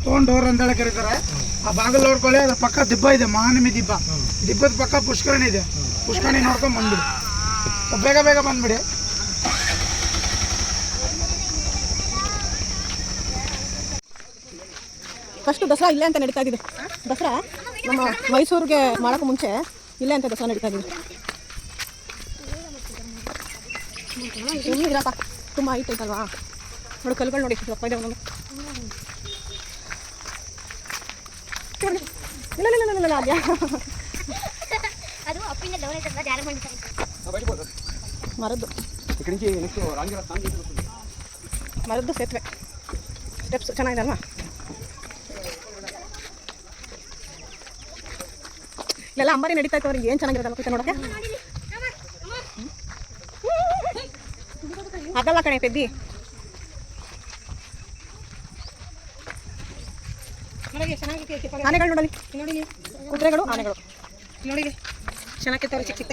Stone door ಅಂತೇಳಿ ಕರೀತಾರೆ. ಆ ಬಾಗಿಲು ನೋಡ್ಕೊಳ್ಳಿ, ಅದ್ರ ಪಕ್ಕ ದಿಬ್ಬ ಇದೆ, ಮಹಾನಮಿ ದಿಬ್ಬ. ದಿಬ್ಬದ ಪಕ್ಕ ಪುಷ್ಕರಣಿ ಇದೆ. ಪುಷ್ಕರಣಿ ನೋಡ್ಕೊಂಡು ಬಂದ್ಬಿಡಿ, ಬೇಗ ಬೇಗ ಬಂದ್ಬಿಡಿ. ಫಸ್ಟ್ ದಸರಾ ಇಲ್ಲೇ ಅಂತ ನಡೀತಾ ಇದ್ದಿದೆ. ದಸರಾ ನಮ್ಮ ಮೈಸೂರಿಗೆ ಮಾಡೋಕ್ಕೂ ಮುಂಚೆ ಇಲ್ಲೇ ಅಂತ ದಸರಾ ನಡೀತಾ ಇದ್ದಿದೆ. ಇರಪ್ಪ ತುಂಬ ಹೈಟ್ ಐತಲ್ವಾ ನೋಡಿ, ಕಲ್ಗಳು ನೋಡಿ ದಪ್ಪ ಇದೆ ಒಂದೊಂದು. ಇಲ್ಲ ಇಲ್ಲ ಇಲ್ಲ ಇಲ್ಲ ಅದ್ಯಾ ಮರದ್ದು ಮರದ್ದು ಸೇತುವೆ ಸ್ಟೆಪ್ಸ್ ಚೆನ್ನಾಗಿದೆ ಅಲ್ವಾ. ಇಲ್ಲೆಲ್ಲ ಅಂಬಾರಿ ನಡೀತಾ ಇತ್ತು. ಅವ್ರಿಗೆ ಏನು ಚೆನ್ನಾಗಿರೋದಲ್ಲ ನೋಡೋಕ್ಕೆ. ಆಗಲ್ಲ ಕಣೆ ಪೆದ್ದಿ. ಆನೆಗಳು ನೋಡಲಿ, ಕುದುರೆಗಳು, ಆನೆಗಳು ನೋಡಿ ಚೆನ್ನಾಗಿ ಚಿಕ್ಕ ಚಿಕ್ಕ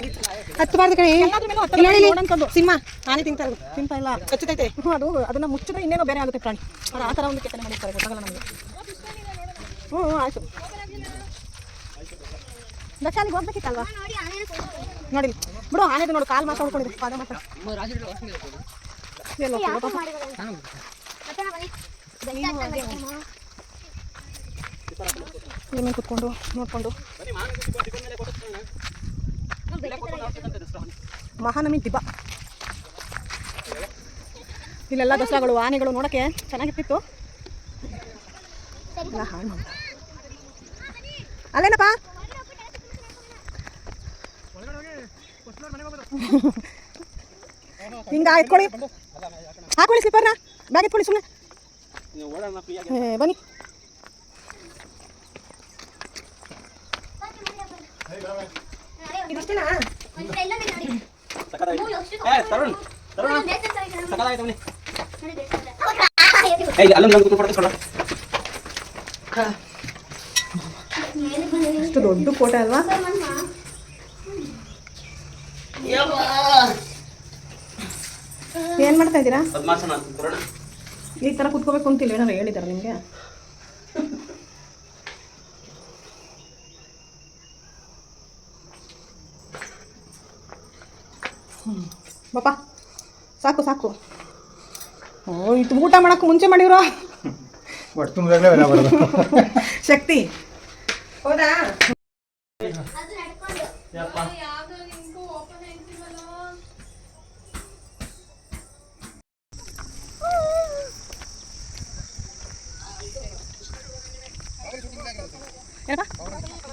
ಹತ್ತಬಾರ್ದು ಕಣೆ. ಸಿಂಹ ಆನೆ ತಿಂತಾ ಇಲ್ಲ, ಕಚ್ಚುತ್ತೈತೆ. ಅದು ಅದನ್ನ ಮುಚ್ಚಿದ್ರೆ ಇನ್ನೇನೋ ಬೇರೆ ಆಗುತ್ತೆ ಪ್ರಾಣಿ. ಅದು ಆ ಥರ ಒಂದು ಕೆತ್ತನೆ ಮಾಡಿರ್ತಾರೆ, ಗೊತ್ತಾಗಲ್ಲ ನಮಗೆ. ಆಯ್ತು ದಕ್ಷಾಲಿಗೆ ಹೋಗ್ಬೇಕಿತ್ತಲ್ವಾ. ನೋಡಿ ಬಿಡು, ಆನೆದು ನೋಡು ಕಾಲು ಮಾತ್ರ ಹೊಡ್ಕೊಂಡಿದೆ, ಪಾದ ಮಾತ್ರ. ಮೇಲೆ ಕುತ್ಕೊಂಡು ನೋಡ್ಕೊಂಡು. ಮಹಾನಮಿ ದಿಬ್ಬ. ಇಲ್ಲೆಲ್ಲ ದಸರಾಗಳು, ಆನೆಗಳು ನೋಡೋಕ್ಕೆ ಚೆನ್ನಾಗಿರ್ತಿತ್ತು. ಎಲ್ಲ ಹಾಳು ಮಾಡ ಅಲ್ಲೇನಪ್ಪ. ಹಿಂಗ ಎತ್ಕೊಳ್ಳಿ, ಹಾಕೊಳ್ಳಿ ಸ್ಲಿಪ್ಪರ್ನ, ಬ್ಯಾಗ್ ಎತ್ಕೊಳ್ಳಿ ಸುಮ್ಮನೆ ಬನ್ನಿ. ಅಷ್ಟು ದೊಡ್ಡ ಕೋಟೆ ಅಲ್ವಾ. ಏನ್ ಮಾಡ್ತಾ ಇದ್ದೀರಾ? ಈ ತರ ಕುತ್ಕೋಬೇಕು ಅಂತಿಲ್ಲ, ಏನಾರು ಹೇಳಿದಾರ ನಿಮ್ಗೆ? ಬಾಪ ಸಾಕು ಸಾಕು. ಓ ಇದು ಊಟ ಮಾಡಕ್ಕೆ ಮುಂಚೆ ಮಾಡಿರೋ ಶಕ್ತಿ. ಹೌದಾ?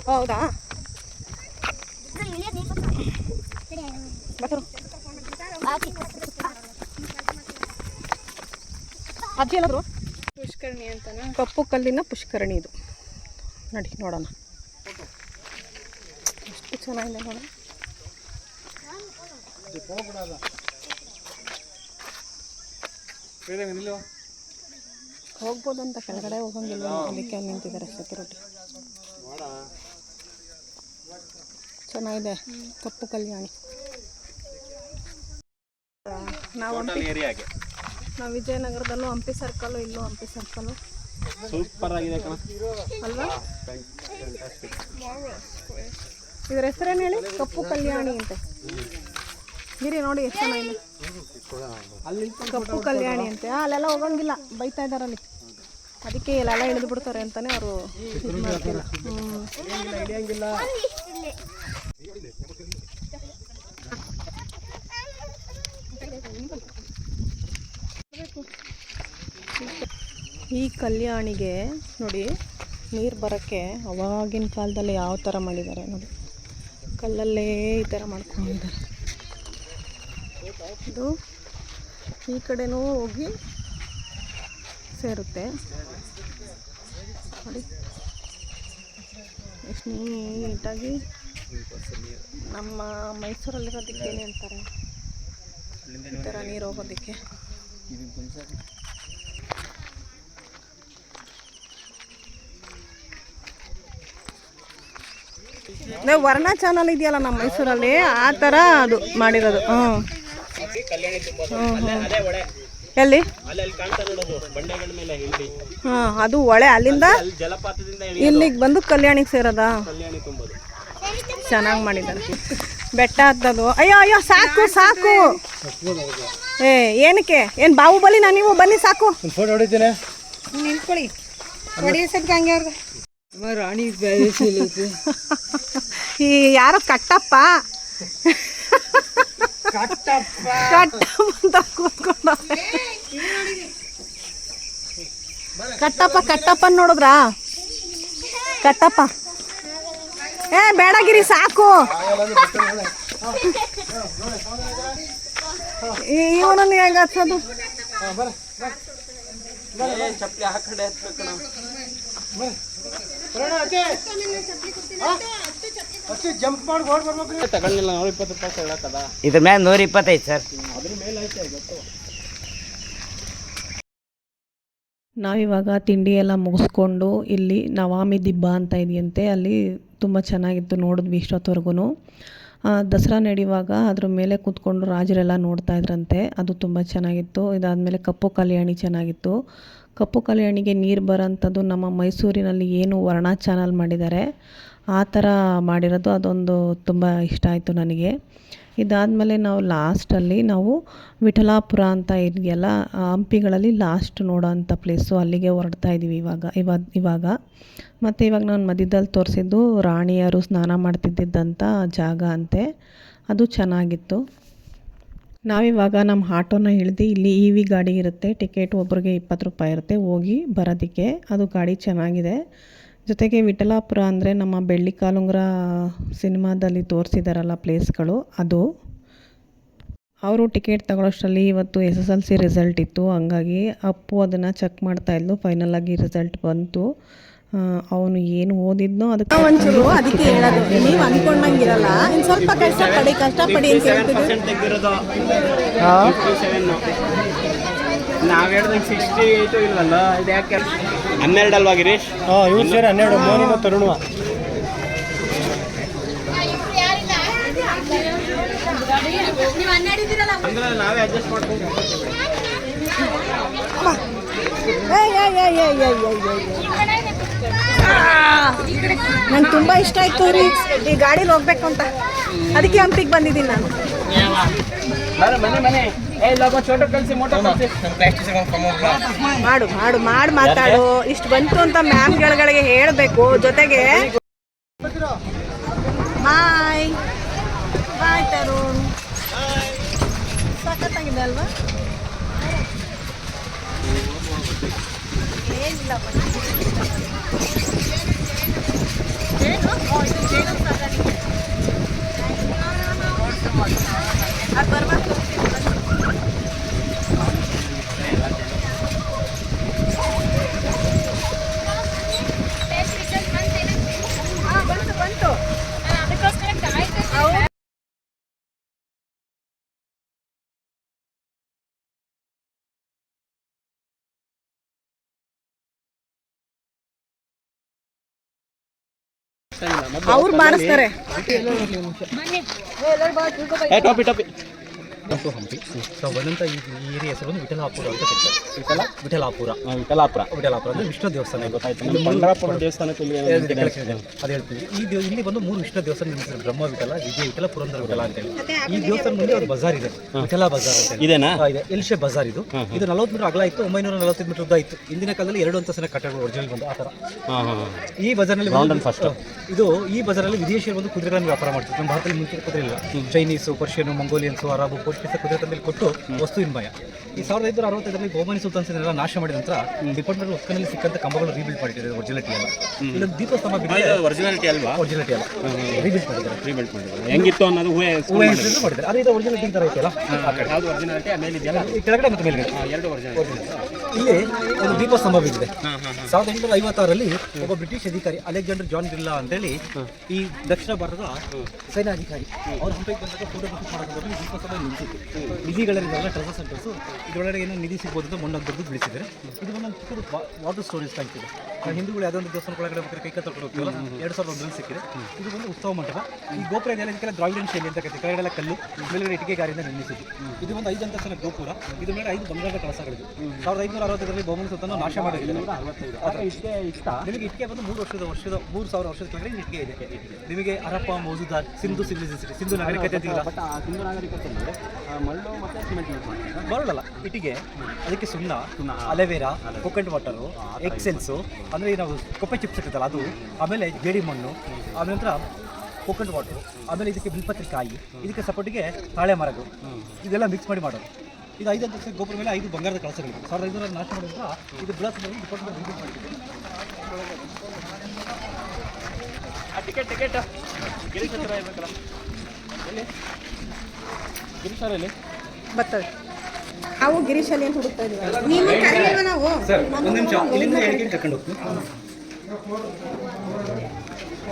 ಹೌದಾ? ಅಜ್ಜಿ ಎಲ್ಲಾದ್ರು ಪುಷ್ಕರಣಿ ಅಂತನಾ? ಕಪ್ಪು ಕಲ್ಲಿನ ಪುಷ್ಕರಣಿ ಇದು. ನೋಡಿ ನೋಡೋಣ ಎಷ್ಟು ಚೆನ್ನಾಗಿದೆ ನೋಡಿ. ಹೋಗ್ಬೋದು ಅಂತ ಕೆಳಗಡೆ ಹೋಗಂಗಿಲ್ಲ, ಅದಕ್ಕೆ ಅಲ್ಲಿ ನಿಂತಿದ್ದಾರೆ ಸೆಕ್ಯೂರಿಟಿ. ಚೆನ್ನಾಗಿದೆ ಕಪ್ಪು ಕಲ್ಯಾಣಿ. ನಾವು ವಿಜಯನಗರದಲ್ಲೂ ಹಂಪಿ ಸರ್ಕಲ್, ಇಲ್ಲೂ ಹಂಪಿ ಸರ್ಕಲ್ ಸೂಪರ್ ಆಗಿದೆ ಅಲ್ವಾ. ಇದ್ರ ಹೆಸರೇನು ಹೇಳಿ? ಕಪ್ಪು ಕಲ್ಯಾಣಿ ಅಂತೆ. ಗಿರಿ ನೋಡಿ ಎಷ್ಟು ಚೆನ್ನಾಗಿದೆ, ಕಪ್ಪು ಕಲ್ಯಾಣಿ ಅಂತೆ. ಅಲ್ಲೆಲ್ಲ ಹೋಗಂಗಿಲ್ಲ, ಬೈತಾ ಇದ್ದಾರೆ ಅಲ್ಲಿ, ಅದಕ್ಕೆ ಇಲ್ಲೆಲ್ಲ ಇಳಿದು ಬಿಡ್ತಾರೆ ಅಂತಾನೆ ಅವರು ಇದು ಮಾಡ್ತಿಲ್ಲ. ಈ ಕಲ್ಯಾಣಿಗೆ ನೋಡಿ ನೀರು ಬರೋಕ್ಕೆ ಅವಾಗಿನ ಕಾಲದಲ್ಲಿ ಯಾವ ಥರ ಮಾಡಿದ್ದಾರೆ ನೋಡಿ, ಕಲ್ಲಲ್ಲೇ ಈ ಥರ ಮಾಡ್ಕೊಂಡಿದ್ದಾರೆ. ಇದು ಈ ಕಡೆನೂ ಹೋಗಿ ಸೇರುತ್ತೆ ನೋಡಿ, ಎಷ್ಟು ನೀಟಾಗಿ. ನಮ್ಮ ಮೈಸೂರಲ್ಲಿರೋದಕ್ಕೆ ಏನೇ ಅಂತಾರೆ ಈ ಥರ ನೀರು ಹೋಗೋದಕ್ಕೆ. ವರ್ಣ ಚಾನಲ್ ಇದೆಯಲ್ಲ ನಮ್ಮ ಮೈಸೂರಲ್ಲಿ, ಆ ಥರ ಅದು ಮಾಡಿರೋದು. ಎಲ್ಲಿ? ಅದು ಹೊಳೆ, ಅಲ್ಲಿಂದ ಇಲ್ಲಿಗೆ ಬಂದು ಕಲ್ಯಾಣಿಗೆ ಸೇರೋದಾ? ಚೆನ್ನಾಗಿ ಮಾಡಿದ್ದಾರೆ. ಬೆಟ್ಟ ಹತ್ತದು. ಅಯ್ಯೋ ಅಯ್ಯೋ ಸಾಕು ಸಾಕು. ಏನಕ್ಕೆ? ಏನು ಬಾಹುಬಲಿನಾ ನೀವು? ಬನ್ನಿ ಸಾಕು. ಫೋಟೋ ಹೊಡಿತೀನಿ. ನಿಂತ್ಕೊಳ್ಳಿ. ಹೊಡಿಯೋಸಕ್ಕೆ ಹಂಗೆ ಅವ್ರಿಗೆ ರಾಣಿ ಈ ಯಾರೋ ಕಟ್ಟಪ್ಪ ಅಂತ ಕೂತ್ಕೊಂಡು ಕಟ್ಟಪ್ಪ ನೋಡಿದ್ರಾ? ಕಟ್ಟಪ್ಪ ಬೇಡಗಿರಿ ಸಾಕು. ಇವನನ್ನು ಹೆಂಗೆ ಹಚ್ಚೋದು? ಇದ್ರ ಮೇಲೆ 125 ಸರ್. ನಾವಿವಾಗ ತಿಂಡಿ ಎಲ್ಲ ಮುಗಿಸ್ಕೊಂಡು ಇಲ್ಲಿ ನವಾಮಿ ದಿಬ್ಬ ಅಂತ ಇದೆಯಂತೆ, ಅಲ್ಲಿ ತುಂಬ ಚೆನ್ನಾಗಿತ್ತು, ನೋಡಿದ್ವಿ ಇಷ್ಟೊತ್ತವರೆಗೂ. ದಸರಾ ನಡೆಯುವಾಗ ಅದ್ರ ಮೇಲೆ ಕೂತ್ಕೊಂಡು ರಾಜರೆಲ್ಲ ನೋಡ್ತಾ ಇದ್ರಂತೆ, ಅದು ತುಂಬ ಚೆನ್ನಾಗಿತ್ತು. ಇದಾದಮೇಲೆ ಕಪ್ಪು ಕಲ್ಯಾಣಿ ಚೆನ್ನಾಗಿತ್ತು. ಕಪ್ಪು ಕಲ್ಯಾಣಿಗೆ ನೀರು ಬರೋಂಥದ್ದು ನಮ್ಮ ಮೈಸೂರಿನಲ್ಲಿ ಏನು ವರ್ಣ ಚಾನಲ್ ಮಾಡಿದ್ದಾರೆ ಆ ಥರ ಮಾಡಿರೋದು, ಅದೊಂದು ತುಂಬ ಇಷ್ಟ ಆಯಿತು ನನಗೆ. ಇದಾದಮೇಲೆ ನಾವು ಲಾಸ್ಟಲ್ಲಿ ನಾವು ವಿಠಲಾಪುರ ಅಂತ ಇದೆಯಲ್ಲ, ಹಂಪಿಗಳಲ್ಲಿ ಲಾಸ್ಟ್ ನೋಡೋ ಅಂಥ ಪ್ಲೇಸು, ಅಲ್ಲಿಗೆ ಹೊರಡ್ತಾ ಇದ್ದೀವಿ ಇವಾಗ. ಮತ್ತು ಇವಾಗ ನಾನು ಮಧ್ಯದಲ್ಲಿ ತೋರಿಸಿದ್ದು ರಾಣಿಯರು ಸ್ನಾನ ಮಾಡ್ತಿದ್ದಂಥ ಜಾಗ ಅಂತೆ, ಅದು ಚೆನ್ನಾಗಿತ್ತು. ನಾವಿವಾಗ ನಮ್ಮ ಆಟೋನ ಹಿಡ್ದು ಇಲ್ಲಿ EV ಗಾಡಿ ಇರುತ್ತೆ, ಟಿಕೆಟ್ ಒಬ್ರಿಗೆ 20 ರೂಪಾಯಿ ಇರುತ್ತೆ ಹೋಗಿ ಬರೋದಕ್ಕೆ, ಅದು ಗಾಡಿ ಚೆನ್ನಾಗಿದೆ. ಜೊತೆಗೆ ವಿಠಲಾಪುರ ಅಂದರೆ ನಮ್ಮ ಬೆಳ್ಳಿ ಕಾಲುಂಗುರ ಸಿನಿಮಾದಲ್ಲಿ ತೋರಿಸಿದಾರಲ್ಲ ಪ್ಲೇಸ್ಗಳು, ಅದು. ಅವರು ಟಿಕೆಟ್ ತಗೊಳ್ಳೋಷ್ಟರಲ್ಲಿ ಇವತ್ತು SSLC ರಿಸಲ್ಟ್ ಇತ್ತು, ಹಂಗಾಗಿ ಅಪ್ಪು ಅದನ್ನು ಚೆಕ್ ಮಾಡ್ತಾಯಿದ್ಲು. ಫೈನಲಾಗಿ ರಿಸಲ್ಟ್ ಬಂತು. ಅವನು ಏನು ಓದಿದ್ನೋ ಅದಕ್ಕೆ ಒಂಚೂರು ಅದಕ್ಕೆ ಹೇಳೋದು, ನೀವು ಅಂದ್ಕೊಂಡಂಗಿರಲ್ಲ, ಇನ್ನು ಸ್ವಲ್ಪ ಕಷ್ಟಪಡಿ ಅಂತ ಹೇಳ್ತಿದ್ರು. ನಾವು ಹೇಳ್ದಂಗೆ 68 ಇಲ್ವಲ್ಲ, ಇದು ಯಾಕೆ 12 ಅಲ್ವಾ ಗಿರೀಶ್? ಇವ್ರು ಸೇರಿ 12, ಮೋನಿನ ತರುಣವ. ನಾವೇ ಅಡ್ಜಸ್ಟ್ ಮಾಡ್ಕೊಂಡು ನಂಗೆ ತುಂಬ ಇಷ್ಟ ಆಯ್ತು ರೀ ಈ ಗಾಡೀಲಿ ಹೋಗ್ಬೇಕು ಅಂತ, ಅದಕ್ಕೆ ಹಂಪಿಗೆ ಬಂದಿದ್ದೀನಿ ನಾನು. ಮನೆ ಮಾಡು ಮಾತಾಡು. ಇಷ್ಟು ಬಂತು ಅಂತ ಮ್ಯಾಮ್ಗಳಿಗೆ ಹೇಳಬೇಕು. ಜೊತೆಗೆ ಬಾಯ್ ತರುಣ್, ಸಖತ್ತಾಗಿದೆ ಅಲ್ವಾ? ಏನಿಲ್ಲ ಅದು ಬರ್ಬಾರ್ದು. ಬಂತು ಅವ್ರು ಮಾಡಿಸ್ತಾರೆ. ಟಾಪಿ ಹಂಪಿ ಬಂದಂಥ ಈ ಏರಿಯಾ ಹೆಸರು ಬಂದು ವಿಠಲಾಪುರ ಅಂತ ಕರೀತಾರೆ. ವಿಠಲಾಪುರ ಅಂದರೆ ವಿಷ್ಣು ದೇವಸ್ಥಾನ. ಗೊತ್ತಾಯ್ತು, ದೇವಸ್ಥಾನಕ್ಕೆ ಅದು ಹೇಳ್ತೀವಿ. ಇಲ್ಲಿ ಬಂದು 3 ವಿಷ್ಣು ದೇವಸ್ಥಾನ ನಿರ್ಮಿಸಿದ್ರು, ಬ್ರಹ್ಮ ವಿಠಲ, ವಿಜಯ ವಿಠಲ, ಪುರಂದರ ವಿಠಲ ಅಂತೇಳಿ. ಈ ದೇವಸ್ಥಾನ ಮುಂದೆ ಒಂದು ಬಜಾರ್ ಇದೆ, ವಿಠಲ ಬಜಾರ್ ಅಂತ ಇದೇನಾ? ಇದೆ, ಎಲ್ಶೆ ಬಜಾರ್. ಇದು 40 ಮೀಟರ್ ಅಗಲ ಇತ್ತು, 945 ಮೀಟರ್ ಉದ್ದ ಇತ್ತು. ಇಂದಿನ ಕಾಲದಲ್ಲಿ 2 ಅಂತಸ್ತಿನ ಕಟ್ಟಡಗಳು ಒರಿಜಿನಲ್ ಬಂದು ಆ ಥರ. ಈ ಬಜಾರ್ನಲ್ಲಿ ಇದು ಈ ಬಜಾರಲ್ಲಿ ವಿದೇಶಿಯರು ಬಂದು ಕುದುರೆಗಳನ್ನು ವ್ಯಾಪಾರ ಮಾಡ್ತಾರೆ. ನಮ್ಮ ಭಾರತದಲ್ಲಿ ಮುಂಚೆ ಕುದುರೆ ಇಲ್ಲ. ಚೈನೀಸು, ಪರ್ಷಿಯನು, ಮಂಗೋಲಿಯನ್ಸು, ಅರಬು, ಪೋರ್ಚುಗೀಸ್ ಕುದುರೆ ತಂದಲ್ಲಿ ಕೊಟ್ಟು ವಸ್ತು ವಿನಿಮಯ. ಈ 1565ರಲ್ಲಿ ಬಹುಮನಿ ಸುಲ್ತಾನ್ಸನ್ನೆಲ್ಲ ನಾಶ ಮಾಡಿದ ನಂತರ ಡಿಪಾರ್ಟ್ಮೆಂಟ್ ಉತ್ಕನಲ್ಲಿ ಸಿಕ್ಕಂತ ಕಂಬಗಳು ರೀಬಿಲ್ಡ್ ಮಾಡಿದ್ದಾರೆ. ಒರಿಜಿನಾಲಿಟಿ ಅಲ್ಲ, ಇಲ್ಲೊಂದು ದೀಪಸ್ತಂಭ ಒರಿಜಿನಾಲಿಟಿ ಅಲ್ಲ, ರೀಬಿಲ್ಡ್ ಮಾಡಿದ್ದಾರೆ. ಹೆಂಗಿತ್ತು ಅನ್ನೋದು ಮಾಡಿದ್ದಾರೆ. ಅದು ಇದು ಒರಿಜಿನಾಲಿಟಿ ಥರ ಐತಲ್ಲ, ಈ ಕೆಳಗಡೆ ಮತ್ತು ಮೇಲ್ಗಡೆ ಇಲ್ಲಿ ಒಂದು ದೀಪಸ್ತಂಭ ಬಿದ್ದಿದೆ. 1856ರಲ್ಲಿ ಒಬ್ಬ ಬ್ರಿಟಿಷ್ ಅಧಿಕಾರಿ ಅಲೆಕ್ಸಾಂಡರ್ ಜಾನ್ ಗಿಲ್ಲಾ ಅಂತೇಳಿ ಈ ದಕ್ಷಿಣ ಭಾರತದ ಸೇನಾಧಿಕಾರಿ, ಅವ್ರು ಹಂಪಿಗೆ ಬಂದಾಗ ಫೋಟೋ ಬುಕ್ ಮಾಡೋದ್ರಲ್ಲಿ ದೀಪಸ್ತಂಭ ನಿಂತಿದೆ. ಇತ್ತು. ನಿಧಿಗಳಿರೋಲ್ಲ ಟ್ರೆಸರ್ ಸೆಂಟರ್ಸು, ಇದರೊಳಗೆ ಏನೋ ನಿಧಿ ಸಿಗ್ಬೋದು ಅಂತ ಮಣ್ಣು ದೊಡ್ಡದು ಬೆಳೆಸಿದ್ದಾರೆ. ಇದು ಒಂದು ಚಿಕ್ಕದು ವಾಟರ್ ಸ್ಟೋರೇಜ್ ಟ್ಯಾಂಕ್ ಇದೆ. ಹಿಂದೂಗಳು ಯಾವುದೋ ಒಂದು ದೇವಸ್ಥಾನ ಒಳಗಡೆ ಬೇಕಾದ್ರೆ ಕೈ ತೊಳ್ಕೊಂಡು ಹೋಗ್ತೀವಲ್ಲ, 2001 ಸಿಕ್ಕಿದೆ. ಇದು ಒಂದು ಉತ್ಸವ ಮಂಟಪ. ಈ ಗೋಪುರ ಇದೆಲ್ಲ ಇದಕ್ಕೆಲ್ಲ ದ್ರಾವಿಡಿಯನ್ ಶೈಲಿ ಅಂತ ಕರಿತೀವಿ. ಕೆಳಗಡೆ ಕಲ್ಲು, ಮೇಲ್ಗಡೆ ಇಟ್ಟಿಗೆ ಗಾರಿಯಿಂದ ನಿರ್ಮಿಸಿದ್ದು. ಇದು ಒಂದು 5 ಅಂತಸ್ತಿನ ಗೋಪುರ. ಇದು ಮೇಲೆ 5 ಬಂಗಾರದ ಕಳಸಗಳಿದೆ. 1560ರಲ್ಲಿ ಬಹುಮನಿ ಸುತ್ತನ್ನು ನಾಶ ಮಾಡಿದ್ದಾರೆ. ನಿಮಗೆ ಇಟ್ಟಿಗೆ ಬಂದು 3,000 ವರ್ಷದ ಕೆಳಗಡೆ ಇಟ್ಟಿಗೆ ಇದೆ. ನಿಮಗೆ ಹರಪ್ಪ, ಮೌಜುದಾರ್, ಸಿಂಧು ಸಿವಿಲೈಸೇಷನ್, ಸಿಂಧು ನಾಗರಿಕತೆ ಅಂತಿಲ್ಲ. ಸಿಂಧು ನಾಗರಿಕತೆ ಅಂದರೆ ಮರಳು ಮತ್ತು ಸಿಮೆಂಟ್ ಮರಳಲ್ಲ, ಇಟ್ಟಿಗೆ, ಅದಕ್ಕೆ ಸುಣ್ಣ, ಅಲೆವೇರಾ, ಕೋಕೋನಟ್ ವಾಟರು, ಎಕ್ಸೆಲ್ಸು, ಅಂದರೆ ನಾವು ಕೊಪ್ಪೆ ಚಿಪ್ಸ್ ಇರ್ತಲ್ಲ ಅದು, ಆಮೇಲೆ ಜೇಡಿ ಮಣ್ಣು, ಆಮೇಲೆ ನಂತರ ಕೋಕೋನಟ್ ವಾಟರು, ಆಮೇಲೆ ಇದಕ್ಕೆ ಬಿಲ್ಪತ್ರೆ ಕಾಯಿ, ಇದಕ್ಕೆ ಸಪೋರ್ಟಿಗೆ ತಾಳೆ ಮರಗಳು, ಇದೆಲ್ಲ ಮಿಕ್ಸ್ ಮಾಡಿ ಮಾಡೋದು. ಇದು 5 ಅಂತಸ್ತಿನ ಗೋಪುರ ಮೇಲೆ 5 ಬಂಗಾರದ ಕಳಸಗಳಿವೆ. 1500 ನಾಶ ಮಾಡಿದ್ರೆ ಇದು ಬೃಹತ್ ಡಿಪಾರ್ಟ್ಮೆಂಟ್ ರಿಲೀಸ್ ಮಾಡಿದೆ. ಟಿಕೆಟ್ ಗಿರೀಶ್ ಹತ್ರ ಇರಬೇಕಲ್ಲ, ಎಲ್ಲಿ ಗಿರೀಶ್ ಅವರಲ್ಲಿ ಬರ್ತದೆ. ನಾವು ಗಿರೀಶಲ್ಲಿ ಅಂತ ಹುಡುಕ್ತಾ ಇದೀವಿ. ನೀವು ಕರೀಲಿಲ್ವಾ ನಾವು? ಸರ್ ಒಂದು ನಿಮಿಷ, ಇಲ್ಲಿಂದ ಹೇಳಿಕೆ ಕರ್ಕೊಂಡು ಹೋಗ್ತೀವಿ.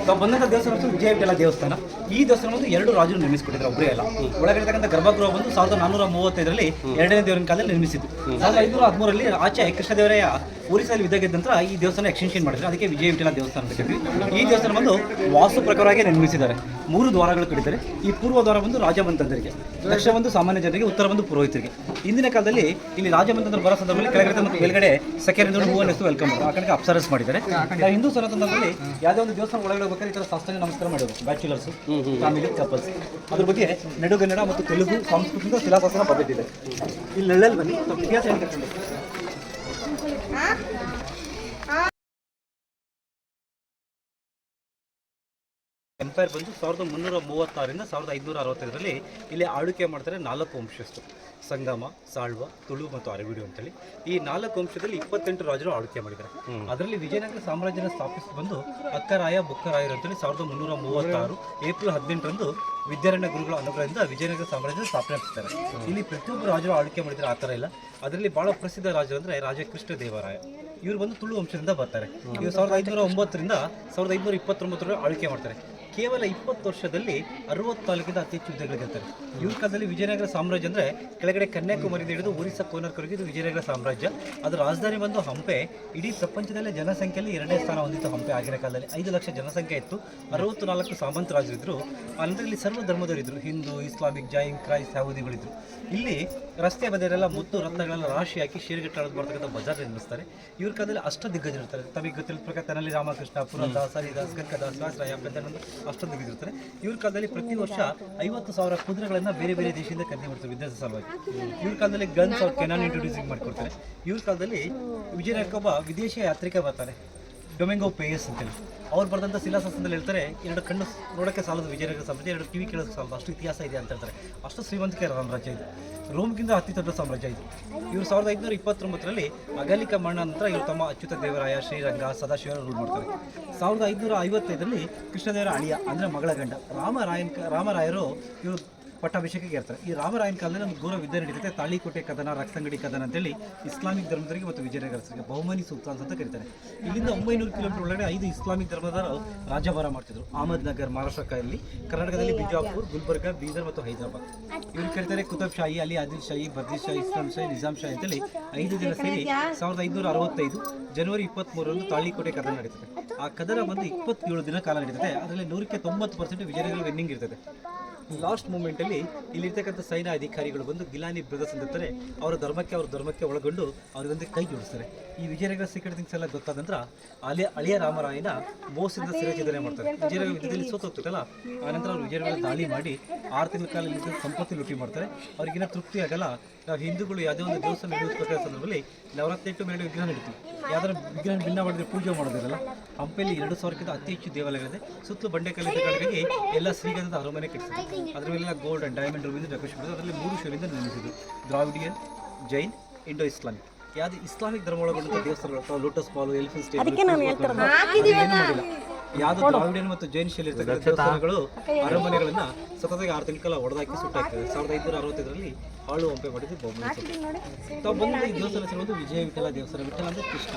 ನಾವು ಬಂದಂಥ ದೇವಸ್ಥಾನ ವಿಜಯ ವಿಠಲ ದೇವಸ್ಥಾನ. ಈ ದೇವಸ್ಥಾನ ಬಂದು 2 ರಾಜರು ನಿರ್ಮಿಸಿಕೊಟ್ಟಿದ್ರು, ಒಬ್ಬರೇ ಅಲ್ಲ. ಒಳಗಡೆ ಇರ್ತಕ್ಕಂಥ ಗರ್ಭಗೃಹ ಬಂದು 1435ರಲ್ಲಿ 2ನೇ ದೇವರಿನ ಕಾಲದಲ್ಲಿ ನಿರ್ಮಿಸಿದ್ದು. 1513ರಲ್ಲಿ ಆಚೆ ಕೃಷ್ಣದೇವರಾಯ ಒರಿಸ್ಸಾದಲ್ಲಿ ಇದ್ದಾಗಿದ್ದ ನಂತರ ಈ ದೇವಸ್ಥಾನ ಎಕ್ಸ್ಟೆನ್ಷನ್ ಮಾಡಿದ್ರು. ಅದಕ್ಕೆ ವಿಜಯ ವಿಠಲ ದೇವಸ್ಥಾನ ಅಂತ ಕರೀತೀವಿ. ಈ ದೇವಸ್ಥಾನ ಬಂದು ವಾಸ್ತು ಪ್ರಕಾರವಾಗಿ ನಿರ್ಮಿಸಿದ್ದಾರೆ. 3 ದ್ವಾರಗಳು ಕಟ್ಟಿದ್ದಾರೆ. ಈ ಪೂರ್ವ ದ್ವಾರ ಬಂದು ರಾಜಮಂತಂದರಿಗೆ, ದಕ್ಷಿಣ ಬಂದು ಸಾಮಾನ್ಯ ಜನರಿಗೆ, ಉತ್ತರ ಬಂದು ಪುರೋಹಿತರಿಗೆ. ಇಂದಿನ ಕಾಲದಲ್ಲಿ ಇಲ್ಲಿ ರಾಜಮಂತಂದ್ರ ಬರೋ ಸಂದರ್ಭದಲ್ಲಿ ಕೆಳಗಡೆ ಮತ್ತು ಮೇಲ್ಗಡೆ ಸೆಕೆಂಡ್ ಹೂವನ್ನು ವೆಲ್ಕಮ್ ಆ ಕಡೆಗೆ ಅಪ್ಸರಸ್ ಮಾಡಿದ್ದಾರೆ. ಹಿಂದೂ ಸನಾತನದಲ್ಲಿ ಯಾವುದೇ ಒಂದು ದೇವಸ್ಥಾನ ಒಳಗಡೆ ಹೋಗ್ಬೇಕಾದ್ರೆ ಈ ಥರ ಸಾಷ್ಟಾಂಗ ನಮಸ್ಕಾರ ಮಾಡಬೇಕು. Bachelors, family, couples. ಅದ್ರ ಬಗ್ಗೆ ನಡುಗನ್ನಡ ಮತ್ತು ತೆಲುಗು ಸಂಸ್ಕೃತದ ಶಿಲಾಶಾಸನ ಬರೆದಿದೆ. ಇಲ್ಲಿ ನೆಳ್ಳಲ್ಲಿ ಬನ್ನಿ, ಸ್ವಲ್ಪ ಇತಿಹಾಸ ಏನು ಕರ್ಕೊಂಡು ಎಂಪೈರ್ ಬಂದು 1336ರಿಂದ 1565ರಲ್ಲಿ ಇಲ್ಲಿ ಆಳ್ವಿಕೆ ಮಾಡ್ತಾರೆ 4 ವಂಶಸ್ಥರು: ಸಂಗಮ, ಸಾಳ್ವ, ತುಳು ಮತ್ತು ಅರವಿಡು ಅಂತೇಳಿ. ಈ 4 ವಂಶದಲ್ಲಿ 28 ರಾಜರು ಆಳ್ವಿಕೆ ಮಾಡಿದ್ದಾರೆ. ಅದರಲ್ಲಿ ವಿಜಯನಗರ ಸಾಮ್ರಾಜ್ಯನ ಸ್ಥಾಪಿಸಿ ಬಂದು ಅಕ್ಕರಾಯ ಬುಕ್ಕರಾಯರು ಅಂತೇಳಿ 1336 ಏಪ್ರಿಲ್ 18ರಂದು ವಿದ್ಯಾರಣ್ಯ ಗುರುಗಳ ಅನುಗ್ರಹದಿಂದ ವಿಜಯನಗರ ಸಾಮ್ರಾಜ್ಯದ ಸ್ಥಾಪನೆ ಆಗ್ತಾರೆ. ಇಲ್ಲಿ ಪ್ರತಿಯೊಬ್ಬ ರಾಜರು ಆಳ್ವಿಕೆ ಮಾಡಿದರೆ ಆ ಥರ ಇಲ್ಲ. ಅದರಲ್ಲಿ ಬಹಳ ಪ್ರಸಿದ್ಧ ರಾಜರು ಅಂದರೆ ರಾಜ ಕೃಷ್ಣದೇವರಾಯ. ಇವರು ಬಂದು ತುಳು ವಂಶದಿಂದ ಬರ್ತಾರೆ. ಇವರು 1509ರಿಂದ 1529 ಆಳ್ವಿಕೆ ಮಾಡ್ತಾರೆ. ಕೇವಲ 20 ವರ್ಷದಲ್ಲಿ 64ಕ್ಕಿಂತ ಅತಿ ಹೆಚ್ಚು ಯುದ್ಧಗಳು ಗೆಲ್ತಾರೆ. ಇವ್ರ ಕಾಲದಲ್ಲಿ ವಿಜಯನಗರ ಸಾಮ್ರಾಜ್ಯ ಅಂದರೆ ಕೆಳಗಡೆ ಕನ್ಯಾಕುಮಾರಿಯಿಂದ ಹಿಡಿದು ಒರಿಸ್ಸಾ ಕೋನರ್ವರೆಗೆ ಇದು ವಿಜಯನಗರ ಸಾಮ್ರಾಜ್ಯ. ಅದರ ರಾಜಧಾನಿ ಬಂದು ಹಂಪೆ. ಇಡೀ ಪ್ರಪಂಚದಲ್ಲೇ ಜನಸಂಖ್ಯೆಯಲ್ಲಿ 2ನೇ ಸ್ಥಾನ ಹೊಂದಿತ್ತು ಹಂಪೆ. ಆಗಿನ ಕಾಲದಲ್ಲಿ 5 ಲಕ್ಷ ಜನಸಂಖ್ಯೆ ಇತ್ತು. 64 ಸಾಮಂತ ರಾಜರಿದ್ದರು. ಆನಂತರ ಇಲ್ಲಿ ಸರ್ವ ಧರ್ಮದವರಿದ್ದರು: ಹಿಂದೂ, ಇಸ್ಲಾಮಿಕ್, ಜೈನ್, ಕ್ರೈಸ್ತ, ಯಹೂದಿಗಳಿದ್ರು. ಇಲ್ಲಿ ರಸ್ತೆ ಬದಿಯರೆಲ್ಲ ಮುತ್ತು ರತ್ನಗಳೆಲ್ಲ ರಾಶಿ ಹಾಕಿ ಶೇರ್ಗಟ್ಟಳದ ಬರ್ತಕ್ಕಂಥ ಬಜಾರ್ ನಿರ್ಮಿಸ್ತಾರೆ. ಇವ್ರ ಕಾಲದಲ್ಲಿ ಅಷ್ಟದಿಗ್ಗಜರು ಇರ್ತಾರೆ. ತಮಗೆ ಗೊತ್ತಿಲ್ಲ ಪ್ರಕಾರ ತೆನಾಲಿ ರಾಮಕೃಷ್ಣ, ಪುರಂದಾಸ್, ಹರಿದಾಸ್, ಕನಕದಾಸ್, ವ್ಯಾಸರಾಯ, ಪೆದ್ದನಂದ ಅಷ್ಟದಿಗ್ಗಜಿರ್ತಾರೆ. ಇವ್ರ ಕಾಲದಲ್ಲಿ ಪ್ರತಿ ವರ್ಷ 50,000 ಕುದುರೆಗಳನ್ನು ಬೇರೆ ಬೇರೆ ದೇಶದಿಂದ ಖರೀದಿ ಮಾಡ್ತಾರೆ ವಿದೇಶ ಸಲುವಾಗಿ. ಇವ್ರ ಕಾಲದಲ್ಲಿ ಗನ್ಸ್ ಅವ್ರು ಕೆನಾನ್ ಇಂಟ್ರೊಡ್ಯೂಸಿಂಗ್ ಮಾಡಿಕೊಡ್ತಾರೆ. ಇವ್ರ ಕಾಲದಲ್ಲಿ ವಿಜಯನಗರಕ್ಕೆ ಒಬ್ಬ ವಿದೇಶಿ ಯಾತ್ರಿಕ ಬರ್ತಾರೆ, ಡೊಮೆಂಗೋ ಪೇಯಸ್ ಅಂತೇಳಿ. ಅವ್ರು ಬರೆದಂಥ ಶಿಲಾಶಾಸನದಲ್ಲಿ ಹೇಳ್ತಾರೆ, 2 ಕಣ್ಣು ನೋಡೋಕ್ಕೆ ಸಾಲದು ವಿಜಯನಗರ ಸಾಮ್ರಾಜ್ಯ, 2 ಕಿವಿ ಕೇಳೋಕ್ಕೆ ಸಾಲದು, ಅಷ್ಟು ಇತಿಹಾಸ ಇದೆ ಅಂತ ಹೇಳ್ತಾರೆ. ಅಷ್ಟು ಶ್ರೀಮಂತಿಕೆ ಸಾಮ್ರಾಜ್ಯ ಇದು. ರೋಮ್ಗಿಂತ ಅತಿ ದೊಡ್ಡ ಸಾಮ್ರಾಜ್ಯ ಇದು. ಇವರು 1529ರಲ್ಲಿ ಅಗಲಿಕ ಮರಣ ನಂತರ ಇವರು ತಮ್ಮ ಅಚ್ಯುತ ದೇವರಾಯ, ಶ್ರೀರಂಗ, ಸದಾಶಿವ ರೂಲ್ ಮಾಡ್ತಾರೆ. 1555ರಲ್ಲಿ ಕೃಷ್ಣದೇವರ ಅಳಿಯ ಅಂದರೆ ಮಗಳ ಗಂಡ ರಾಮರಾಯರು ಇವರು ಪಟ್ಟಾಭಿಷೇಕಕ್ಕೆ ಇರ್ತಾರೆ. ಈ ರಾಮರಾಯನ ಕಾಲದಲ್ಲಿ ಒಂದು ಘೋರ ಯುದ್ಧ ನಡೀತದೆ. ತಾಳಿಕೋಟೆ ಕದನ, ರಕ್ತಂಗಡಿ ಕದನ ಅಂತೇಳಿ ಇಸ್ಲಾಮಿಕ್ ಧರ್ಮದವರಿಗೆ ಮತ್ತು ವಿಜಯನಗರಕ್ಕೆ ಬಹುಮನಿ ಸುಲ್ತಾನ್ಸ್ ಅಂತ ಕರೀತಾರೆ. ಇಲ್ಲಿಂದ 900 ಕಿಲೋಮೀಟರ್ ಒಳಗಡೆ 5 ಇಸ್ಲಾಮಿಕ್ ಧರ್ಮದವರು ರಾಜ್ಯಭಾರ ಮಾಡ್ತಿದ್ರು. ಅಹಮದ್ನಗರ್ ಮಹಾರಾಷ್ಟ್ರದಲ್ಲಿ, ಕರ್ನಾಟಕದಲ್ಲಿ ಬಿಜಾಪುರ್, ಗುಲ್ಬರ್ಗ, ಬೀದರ್ ಮತ್ತು ಹೈದರಾಬಾದ್. ಇವ್ರು ಕರೀತಾರೆ ಕುತಬ್ ಶಾಹಿ, ಅಲಿ ಆದಿಲ್ ಶಾಹಿ, ಬರ್ದಿ ಶಾಹಿ, ಇಸ್ಲಾಂ ಶಾಹಿ, ನಿಜಾಮ್ ಶಾಹಿ ಅಂತೇಳಿ 5 ಜನ ಸೇರಿ 1565 ಜನವರಿ 23ರಂದು ತಾಳಿಕೋಟೆ ಕದನ ನಡೀತದೆ. ಆ ಕದನ ಬಂದು 27 ದಿನ ಕಾಲ ನಡೀತದೆ. ಅದರಲ್ಲಿ 100ಕ್ಕೆ 90% ವಿಜಯನಗರ ವಿನ್ನಿಂಗ್ ಇರ್ತದೆ. ಲಾಸ್ಟ್ ಮೂಮೆಂಟಲ್ಲಿ ಇಲ್ಲಿರ್ತಕ್ಕಂಥ ಸೈನ್ಯ ಅಧಿಕಾರಿಗಳು ಬಂದು ಗಿಲಾನಿ ಬ್ರದರ್ಸ್ ಅಂದಿರ್ತಾರೆ. ಅವರ ಧರ್ಮಕ್ಕೆ ಒಳಗೊಂಡು ಅವರಿಗೊಂದು ಕೈ ಜೋಡಿಸ್ತಾರೆ. ಈ ವಿಜಯನಗರ ಸೀಕ್ರೆಟ್ ಥಿಂಗ್ಸ್ ಎಲ್ಲ ಗೊತ್ತಾದ ನಂತರ ಅಳಿಯ ರಾಮರಾಯನ ಮೋಸದಿಂದ ಶಿರಛೇದನೆ ಮಾಡ್ತಾರೆ. ವಿಜಯನಗರ ಯುದ್ಧದಲ್ಲಿ ಸೋತೋಗ್ತದಲ್ಲ, ಆನಂತರ ಅವರು ವಿಜಯನಗರ ದಾಳಿ ಮಾಡಿ 6 ತಿಂಗಳ ಕಾಲ ಸಂಪತ್ತಿ ಲೂಟಿ ಮಾಡ್ತಾರೆ. ಅವ್ರಿಗಿನ್ನ ತೃಪ್ತಿ ಆಗಲ್ಲ. ನಾವು ಹಿಂದೂಗಳು ಯಾವುದೇ ಒಂದು ದೇವಸ್ಥಾನ ನಿರ್ಮಿಸಬೇಕಾದ ಸಂದರ್ಭದಲ್ಲಿ ನವರಾತ್ರಿ ಮೇಲೆ ವಿಗ್ರಹ ನಡೀತೀವಿ. ಯಾವ್ದಾರ ವಿಗ್ರಹ ಭಿನ್ನ ಮಾಡಿದ್ರೆ ಪೂಜೆ ಮಾಡೋದಿರಲ್ಲ. ಹಂಪೆಯಲ್ಲಿ 2000ಕ್ಕಿಂತ ಅತಿ ಹೆಚ್ಚು ದೇವಾಲಯಗಳಿದೆ. ಸುತ್ತಲೂ ಬಂಡೆಕಲ್ಲಿದ್ದ ಕಡೆಗಾಗಿ ಎಲ್ಲ ಶ್ರೀಗಂಧದ ಅರಮನೆ ಕಟ್ಟಿಸಿದ್ರು. ಅದರ ಮೇಲೆಲ್ಲ ಗೋಲ್ಡ್ ಅಂಡ್ ಡೈಮಂಡ್ ರೂಮಿಂದ ಡೆಕೋರೇಷನ್ ಮಾಡಿದ್ರು. ಅದರಲ್ಲಿ 3 ಶೈಲಿಯಿಂದ ನಿರ್ಮಿಸಿದ್ರು: ದ್ರಾವಿಡಿಯನ್, ಜೈನ್, ಇಂಡೋ ಇಸ್ಲಾಮಿಕ್. ಯಾವ್ದು ಇಸ್ಲಾಮಿಕ್ ಧರ್ಮ ಒಳಗೊಂಡ ದೇವಸ್ಥಾನಗಳು ಲೋಟಸ್ ಬಾಲ್, ಎಲಿಫೆಂಟ್ ಸ್ಟೇಬಲ್ ಏನು ಮಾಡಿಲ್ಲ. ಯಾವ್ದು ದ್ರಾವಿಡಿಯನ್ ಮತ್ತು ಜೈನ್ ಶೈಲಿ ಇರ್ತಕ್ಕಂಥ ದೇವಸ್ಥಾನಗಳು ಅರಮನೆಗಳನ್ನ ಸತತವಾಗಿ 6 ತಿಂಗಳ ಕಾಲ ಹೊಡೆದಾಕಿ ಸುಟ್ಟಾಕ್ತದೆ. 1565ರಲ್ಲಿ ಆಳು ಹಂಪೆ ಮಾಡಿದ್ದು ಬಹುಮನಿ. ತಾವು ಬಂದ ಈ ದೇವಸ್ಥಾನ ಹೆಸರು ವಿಜಯ ವಿಠಲ ದೇವಸ್ಥಾನ. ವಿಠಲ ಅಂದರೆ ಕೃಷ್ಣ.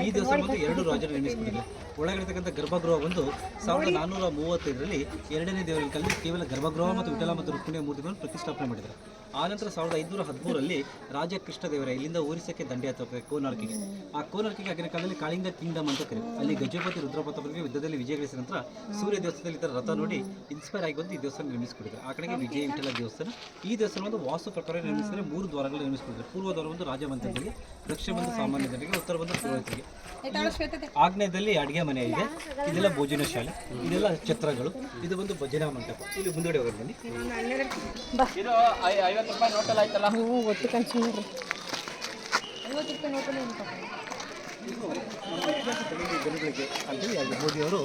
ಈ ದೇವಸ್ಥಾನ ಬಂದು 2 ರಾಜರು ನಿರ್ಮಿಸಿಕೊಂಡಿದ್ದಾರೆ. ಒಳಗಿರ್ತಕ್ಕಂಥ ಗರ್ಭಗೃಹ ಬಂದು 1435ರಲ್ಲಿ 2ನೇ ದೇವರಿನ ಕಾಲದಲ್ಲಿ ಕೇವಲ ಗರ್ಭಗೃಹ ಮತ್ತು ವಿಠಲ ಮತ್ತು ರುಕ್ಮಿಣಿಯ ಮೂರ್ತಿಗಳನ್ನು ಪ್ರತಿಷ್ಠಾಪನೆ ಮಾಡಿದ್ದಾರೆ. ಆನಂತರ 1513 ರಾಜ ಕೃಷ್ಣದೇವರ ಇಲ್ಲಿಂದ ಒರಿಸ್ಸಕ್ಕೆ ದಂಡೆಯಾತ್ರೆ ಹೋಗ್ತಾರೆ ಕೋನಾರ್ಕಿಗೆ. ಆ ಕೋನಾರ್ಕಿಗೆ ಆಗಿನ ಕಾಲದಲ್ಲಿ ಕಾಳಿಂಗ ಕಿಂಗ್ಡಮ್ ಅಂತ ಕರೀತಾರೆ. ಅಲ್ಲಿ ಗಜಪತಿ ರುದ್ರಪ್ರತಾಪರಿಗೆ ಯುದ್ಧದಲ್ಲಿ ವಿಜಯ ಗಳಿಸಿದ ನಂತರ ಸೂರ್ಯ ದೇವಸ್ಥಾನದಲ್ಲಿ ಈ ಥರ ರಥ ನೋಡಿ ಇನ್ಸ್ಪೈರ್ ಆಗಿ ಬಂದು ಈ ದೇವಸ್ಥಾನ ನಿರ್ಮಿಸಿಕೊಟ್ಟಿದ್ದಾರೆ. ಆ ಕಡೆಗೆ ವಿಜಯ ವಿಠಲ ದೇವಸ್ಥಾನ. ಈ ದೇವಸ್ಥಾನ ಒಂದು ವಾಸ್ತು ಪ್ರಕಾರ ನಿರ್ಮಿಸಿದರೆ 3 ದ್ವಾರಗಳು ನಿರ್ಮಿಸಿಕೊಟ್ಟಿದ್ದಾರೆ. ಪೂರ್ವ ದ್ವಾರ ಒಂದು ರಾಜಮಂದಿರದಲ್ಲಿ, ದಕ್ಷಿಣ ಬಂದು ಸಾಮಾನ್ಯ ಜನರಿಗೆ, ಉತ್ತರ ಬಂದು ಪುರೋಹಿತರಿಗೆ, ಆಗ್ನೇಯದಲ್ಲಿ ಅಡುಗೆ ಮನೆ ಇದೆ, ಇದೆಲ್ಲ ಭೋಜನ ಶಾಲೆ, ಇದೆಲ್ಲ ಛತ್ರಗಳು, ಇದು ಒಂದು ಭಜನಾ ಮಂಟಪ. ಇಲ್ಲಿ ಮುಂದೂಡಿ ಹೋಗೋದು ಬನ್ನಿ. ಇದು 50 ರೂಪಾಯಿ ನೋಟಲ್ಲಿ ಆಯ್ತಲ್ಲ. ಒಟ್ಟು ಕನ್ಸು ನೋಡ್ರಿ. ಜನಗಳಿಗೆ ಅಲ್ಲಿ ಮೋದಿಯವರು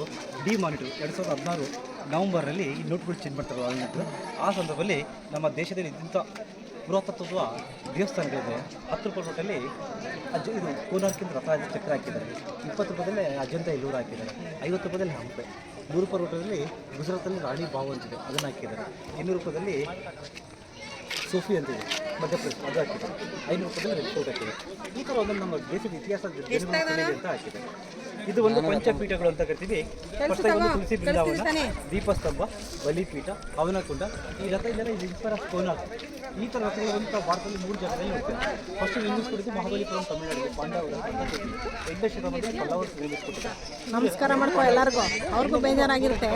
ಡಿಮಾನಿಟರ್ 2016 ನವೆಂಬರಲ್ಲಿ ಈ ನೋಟ್ಗಳು ಚೇಂಜ್ ಮಾಡ್ತಾರೆ. ಆ ಸಂದರ್ಭದಲ್ಲಿ ನಮ್ಮ ದೇಶದಲ್ಲಿ ಇದ್ದಂಥ ಪುರಾತತ್ವದ ದೇವಸ್ಥಾನಗಳಿದೆ. 10 ರೂಪಾಯಿ ನೋಟಲ್ಲಿ ಇದು ಕೋನಾರ್ಕಿಂದ ರಥ ಚಕ್ರ ಹಾಕಿದ್ದಾರೆ. 20 ರೂಪಾಯಿದಲ್ಲಿ ಅಜಂತ ಎಲ್ಲೂರು ಹಾಕಿದ್ದಾರೆ. 50 ರೂಪಾಯಿದಲ್ಲಿ ಹಂಪೆ. 100 ರೂಪಾಯಿ ನೋಟಲ್ಲಿ ಗುಜರಾತಲ್ಲಿ ರಾಣಿ ಬಾವು ಅಂತಿದೆ, ಅದನ್ನು ಹಾಕಿದ್ದಾರೆ. 200 ರೂಪಾಯಿದಲ್ಲಿ ಸೋಫಿ ಅಂತಿದೆ, ಮಧ್ಯಪ್ರದೇಶ, ಅದು ಹಾಕಿದ್ದಾರೆ. 500 ರೂಪಾಯಿದಲ್ಲಿ ರೆಡ್ ಫೋರ್ಟ್ ಹಾಕಿದ್ದಾರೆ. ಈ ಥರ ಒಂದೊಂದು ನಮ್ಮ ದೇಶದ ಇತಿಹಾಸದ ಅಂತ ಹಾಕಿದ್ದಾರೆ. ಇದು ಒಂದು ಪಂಚಪೀಠಗಳು ಅಂತ ಕರಿತೀವಿ. ಒಂದು ತುಳಸಿ ಬೃಂದಾವನ, ದೀಪಸ್ತಂಭ, ಬಲಿಪೀಠ, ಹವನಕುಂಡ. ಈ ರಥ ಇದೆಲ್ಲ ಇದು ಇನ್ಸ್ಪೈರ್ ಆಫ್ ಕೋನಾರ್ಕ್. ಈ ಥರ ರಥಗಳು ಭಾರತದಲ್ಲಿ 3 ಜಾಗದಲ್ಲಿ ಹೋಗ್ತಾರೆ. ಫಸ್ಟ್ ನಿರ್ಮಿಸ್ಕೊಟ್ಟಿದ್ದು ಮಹಾಬಲಿಪುರಂ ತಮಿಳುನಾಡಿಗೆ, ಪಾಂಡವರು 8ನೇ ಶತಮಾನದಲ್ಲಿ ಪಲ್ಲವರು ನಿರ್ಮಿಸ್ಕೊಟ್ಟಿದ್ದಾರೆ. ನಮಸ್ಕಾರ ಮಾಡ್ಕೊ ಎಲ್ಲರಿಗೂ. ಅವ್ರಿಗೂ ಬೇಜಾರಾಗಿರುತ್ತೆ,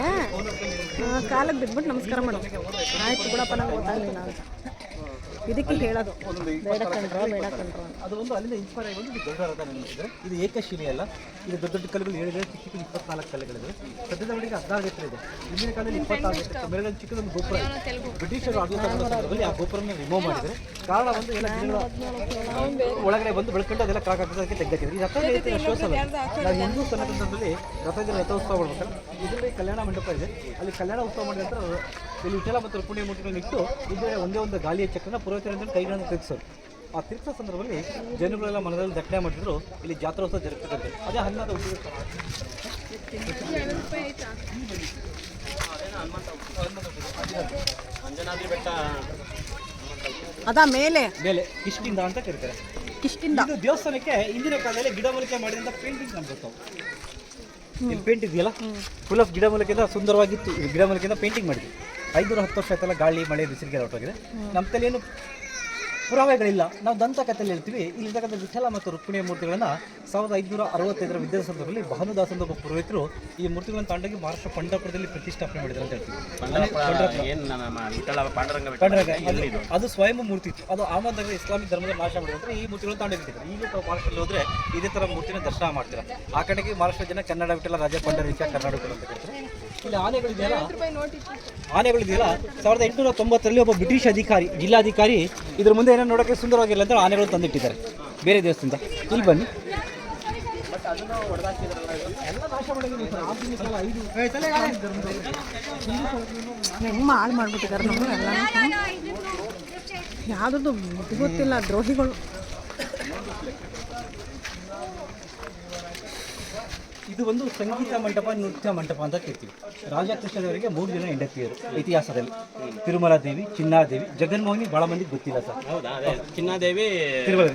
ಕಾಲಕ್ಕೆ ಬಿದ್ಬಿಟ್ಟು ನಮಸ್ಕಾರ ಮಾಡು. ಆಯ್ತು ಬಿಡಪ್ಪ, ನಂಗೆ ಗೊತ್ತಾಗಲಿಲ್ಲ ಅಂತ ಇದಕ್ಕೆ ಹೇಳೋದು. ಬೇಡ ಕಂಡ್ರೋ ಬೇಡ ಕಂಡ್ರೋ ಅಂತ. ಅದು ಒಂದು ಅಲ್ಲಿಂದ ಇನ್ಸ್ಪೈರ್ ಆಗಿ ಒಂದು ದೊಡ್ಡ ರಥ ನಿರ್ಮಿಸಿದ್ದಾರೆ. ಇದು ಏಕಶಿಲೆ ಅಲ್ಲ, ಇದು ದೊಡ್ಡ ದೊಡ್ಡ ಕಲ್ಲುಗಳು 7 ಚಿಕ್ಕ ಚಿಕ್ಕ 24 ಕಲ್ಲುಗಳಿದೆ. ಸದ್ಯದ ಮಟ್ಟಿಗೆ 16 ಎತ್ತರ ಇದೆ. ಹಿಂದಿನ ಕಾಲದಲ್ಲಿ 26 ಎತ್ತರ. ಮೇಲ್ಗಡೆ ಚಿಕ್ಕದೊಂದು ಗೋಪುರ ಇದೆ. ಬ್ರಿಟಿಷರು ಆಡಳಿತ ಮಾಡೋ ಸಂದರ್ಭದಲ್ಲಿ ಆ ಗೋಪುರನ ರಿಮೂವ್ ಮಾಡಿದರೆ ಕಾರಣ ಒಂದು ಎಲ್ಲ ಗಿಡಗಳ ಒಳಗಡೆ ಬಂದು ಬೆಳ್ಕೊಂಡು ಅದೆಲ್ಲ ಕ್ರಾಕ್ ಹಾಕೋದಕ್ಕೆ ತೆಗೆದಾಕಿದ್ರು. ಈ ರಥ ವಿಶ್ವಾಸಲ್ಲ. ನಾವು ಹಿಂದೂ ಸನಾತನದಲ್ಲಿ ರಥೋತ್ಸವ ಮಾಡ್ಬೇಕಲ್ಲ. ಇದರಲ್ಲಿ ಕಲ್ಯಾಣ ಮಂಟಪ ಇದೆ. ಅಲ್ಲಿ ಕಲ್ಯಾಣ ಉತ್ಸವ ಮಾಡಿದ ನಂತರ ಇಲ್ಲಿ ವಿಠಲ ಮತ್ತು ರುಕ್ಮಿಣಿ ಮೂರ್ತಿಗಳನ್ನ ಇಟ್ಟು ಇದ್ದರೆ ಒಂದೇ ಒಂದು ಗಾಲಿಯ ಚಕ್ರನ ಪುರೋಹಿತರಿಂದ ಕೈಗಳನ್ನು ತಿರುಗಿಸೋರು. ಆ ತಿರುಗಿಸೋ ಸಂದರ್ಭದಲ್ಲಿ ಜನಗಳೆಲ್ಲ ಮನದಲ್ಲಿ ದಟ್ಟಣೆ ಮಾಡಿದ್ರು. ಇಲ್ಲಿ ಜಾತ್ರೋತ್ಸವ ಜರುಗ್ತದೆ. ಅದೇ ಹನ್ನದ ಅಂಜನಾದ್ರಿ ಬೆಟ್ಟ ಅದ ಮೇಲೆ ಮೇಲೆ ಕಿಷ್ಕಿಂದ ಅಂತ ಕರೀತಾರೆ. ಕಿಷ್ಕಿಂದ ಇದು ದೇವಸ್ಥಾನಕ್ಕೆ ಇಂದಿನ ಕಾಲದಲ್ಲಿ ಗಿಡಮೂಲಿಕೆ ಮಾಡಿದಂಥ ಪೇಂಟಿಂಗ್ ನಮ್ಗೆ ಗೊತ್ತಾವು. ಇಲ್ಲಿ ಪೇಂಟ್ ಇದೆಯಲ್ಲ, ಫುಲ್ ಆಫ್ ಗಿಡಮೂಲಿಕೆಯಿಂದ ಸುಂದರವಾಗಿತ್ತು. ಇದು ಗಿಡಮೂಲಿಕೆಯಿಂದ ಪೇಂಟಿಂಗ್ ಮಾಡಿದ್ವಿ. 510 ವರ್ಷ ಆಯ್ತಲ್ಲ, ಗಾಳಿ ಮಳೆ ಬಿಸಿಲಿಗೆ ಹೊರಟೋಗಿದೆ. ನಮ್ಮ ತಲೆ ಏನು ಪುರಾವೆಗಳಿಲ್ಲ. ನಾವು ದಂತಕಥೆಯಲ್ಲಿ ಹೇಳ್ತೀವಿ. ಇಲ್ಲಿರ್ತಕ್ಕಂಥ ವಿಠಲ ಮತ್ತು ರುಕ್ಮಿಣಿಯ ಮೂರ್ತಿಗಳನ್ನು 1565 ವಿದ್ಯಾಸಂದರ್ಭದಲ್ಲಿ ಭಾನುದಾಸ್ ಅಂತ ಒಬ್ಬ ಪುರೋಹಿತರು ಈ ಮೂರ್ತಿಗಳನ್ನು ತಾಂಡೋಗಿ ಮಹಾರಾಷ್ಟ್ರ ಪಂಢರಪುರದಲ್ಲಿ ಪ್ರತಿಷ್ಠಾಪನೆ ಮಾಡಿದ್ರು ಅಂತ ಹೇಳ್ತೀವಿ. ಅದು ಸ್ವಯಂ ಮೂರ್ತಿ ಇತ್ತು. ಅದು ಅಹಮದ್ ಇಸ್ಲಾಮಿಕ್ ಧರ್ಮದ ನಾಶ ಮಾಡಿದ್ರೆ ಈ ಮೂರ್ತಿಗಳನ್ನು ತಾಂಡೋಗಿರ್ತಾರೆ. ಈಗ ಮಹಾರಾಷ್ಟ್ರದಲ್ಲಿ ಹೋದರೆ ಇದೇ ಥರ ಮೂರ್ತಿನ ದರ್ಶನ ಮಾಡ್ತಾರೆ. ಆ ಕಡೆಗೆ ಮಹಾರಾಷ್ಟ್ರ ಜನ ಕನ್ನಡ ವಿಠಲ ರಾಜ ಪಂಡರೀಕ ಕರ್ನಾಟಕ ಅಂತ ಕರೀತಾರೆ. ಇಲ್ಲಿ ಆನೆಗಳಿದೆಯಲ್ಲ, 1890ರಲ್ಲಿ ಒಬ್ಬ ಬ್ರಿಟಿಷ್ ಅಧಿಕಾರಿ, ಜಿಲ್ಲಾಧಿಕಾರಿ ಇದ್ರ ಮುಂದೆ ಏನೋ ನೋಡೋಕ್ಕೆ ಸುಂದರವಾಗಿಲ್ಲ ಅಂತ ಆನೆಗಳು ತಂದಿಟ್ಟಿದ್ದಾರೆ ಬೇರೆ ದೇವಸ್ಥಾನದಿಂದ. ಇಲ್ಲಿ ಬನ್ನಿ. ಹೆಂಗೆ ಹಾಳು ಮಾಡ್ಬಿಟ್ಟಿದ್ದಾರೆ ನಮ್ಮದು ಎಲ್ಲ. ಯಾವುದೂ ಗೊತ್ತಿಲ್ಲ, ದ್ರೋಹಿಗಳು. ಇದು ಒಂದು ಸಂಗೀತ ಮಂಟಪ, ನೃತ್ಯ ಮಂಟಪ ಅಂತ ಕರಿತೀವಿ. ರಾಜ ಕೃಷ್ಣದೇವರಿಗೆ 3 ಜನ ಹೆಂಡತಿಯರು ಇತಿಹಾಸದಲ್ಲಿ. ತಿರುಮಲಾ ದೇವಿ, ಚಿನ್ನಾದೇವಿ, ಜಗನ್ಮೋಹಿನಿ. ಭಾಳ ಮಂದಿಗೆ ಗೊತ್ತಿಲ್ಲ ಸರ್. ಹೌದಾ? ಚಿನ್ನಾದೇವಿ ತಿರುಮಲ